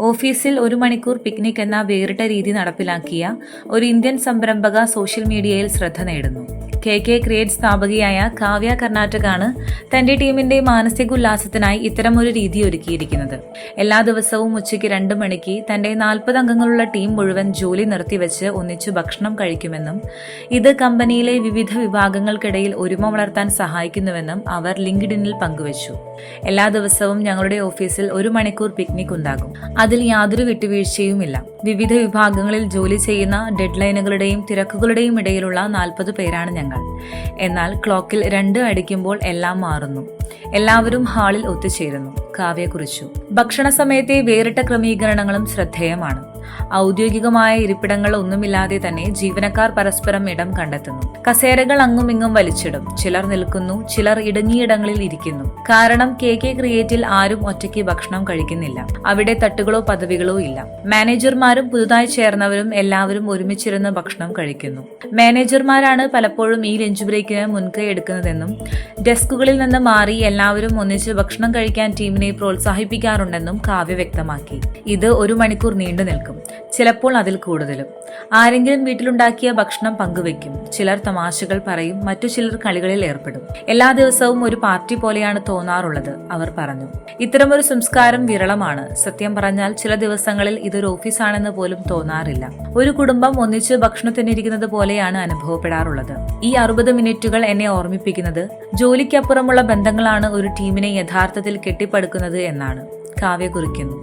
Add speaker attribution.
Speaker 1: ഓഫീസിൽ 1 മണിക്കൂർ പിക്നിക് എന്ന വേറിട്ട രീതി നടപ്പിലാക്കിയ ഒരു ഇന്ത്യൻ സംരംഭക സോഷ്യൽ മീഡിയയിൽ ശ്രദ്ധ നേടുന്നു. KK ക്രിയേറ്റ് സ്ഥാപകയായ കാവ്യ കർണാടകാണ് തന്റെ ടീമിന്റെ മാനസികോല്ലാസത്തിനായി ഇത്തരമൊരു രീതി ഒരുക്കിയിരിക്കുന്നത്. എല്ലാ ദിവസവും ഉച്ചയ്ക്ക് 2 മണിക്ക് തന്റെ 40 അംഗങ്ങളുള്ള ടീം മുഴുവൻ ജോലി നിർത്തിവെച്ച് ഒന്നിച്ചു ഭക്ഷണം കഴിക്കുമെന്നും ഇത് കമ്പനിയിലെ വിവിധ വിഭാഗങ്ങൾക്കിടയിൽ ഒരുമ വളർത്താൻ സഹായിക്കുന്നുവെന്നും അവർ ലിങ്ക്ഡിനിൽ പങ്കുവച്ചു. എല്ലാ ദിവസവും ഞങ്ങളുടെ ഓഫീസിൽ 1 മണിക്കൂർ പിക്നിക് ഉണ്ടാകും. അതിൽ യാതൊരു വിട്ടുവീഴ്ചയുമില്ല. വിവിധ വിഭാഗങ്ങളിൽ ജോലി ചെയ്യുന്ന ഡെഡ്ലൈനുകളുടെയും തിരക്കുകളുടെയും ഇടയിലുള്ള 40 പേരാണ് ഞങ്ങൾ. എന്നാൽ ക്ലോക്കിൽ 2 അടിക്കുമ്പോൾ എല്ലാം മാറുന്നു. എല്ലാവരും ഹാളിൽ ഒത്തുചേരുന്നു. കാവ്യ കുറിച്ചു. ഭക്ഷണ സമയത്തെ വേറിട്ട ക്രമീകരണങ്ങളും ശ്രദ്ധേയമാണ്. ഔദ്യോഗികമായ ഇരിപ്പിടങ്ങൾ ഒന്നുമില്ലാതെ തന്നെ ജീവനക്കാർ പരസ്പരം ഇടം കണ്ടെത്തുന്നു. കസേരകൾ അങ്ങുമിങ്ങും വലിച്ചിടും. ചിലർ നിൽക്കുന്നു, ചിലർ ഇടുങ്ങിയിടങ്ങളിൽ ഇരിക്കുന്നു. കാരണം KK ക്രിയേറ്റിൽ ആരും ഒറ്റയ്ക്ക് ഭക്ഷണം കഴിക്കുന്നില്ല. അവിടെ തട്ടുകളോ പദവികളോ ഇല്ല. മാനേജർമാരും പുതുതായി ചേർന്നവരും എല്ലാവരും ഒരുമിച്ചിരുന്ന് ഭക്ഷണം കഴിക്കുന്നു. മാനേജർമാരാണ് പലപ്പോഴും ഈ ലഞ്ച് ബ്രേക്കിന് മുൻകൈ എടുക്കുന്നതെന്നും ഡെസ്കുകളിൽ നിന്ന് മാറി എല്ലാവരും ഒന്നിച്ച് ഭക്ഷണം കഴിക്കാൻ ടീമിനെ പ്രോത്സാഹിപ്പിക്കാറുണ്ടെന്നും കാവ്യ വ്യക്തമാക്കി. ഇത് 1 മണിക്കൂർ നീണ്ടു നിൽക്കും, ചിലപ്പോൾ അതിൽ കൂടുതലും. ആരെങ്കിലും വീട്ടിലുണ്ടാക്കിയ ഭക്ഷണം പങ്കുവെക്കും. ചിലർ തമാശകൾ പറയും, മറ്റു ചിലർ കളികളിൽ ഏർപ്പെടും. എല്ലാ ദിവസവും ഒരു പാർട്ടി പോലെയാണ് തോന്നാറുള്ളത്, അവർ പറഞ്ഞു. ഇത്തരമൊരു സംസ്കാരം വിരളമാണ്. സത്യം പറഞ്ഞാൽ ചില ദിവസങ്ങളിൽ ഇതൊരു ഓഫീസാണെന്ന് പോലും തോന്നാറില്ല. ഒരു കുടുംബം ഒന്നിച്ച് ഭക്ഷണത്തിനിരിക്കുന്നത് പോലെയാണ് അനുഭവപ്പെടാറുള്ളത്. ഈ 60 മിനിറ്റുകൾ എന്നെ ഓർമ്മിപ്പിക്കുന്നത് ജോലിക്കപ്പുറമുള്ള ബന്ധങ്ങളാണ് ഒരു ടീമിനെ യഥാർത്ഥത്തിൽ കെട്ടിപ്പടുക്കുന്നത് എന്നാണ്. കാവ്യ കുറിക്കുന്നു.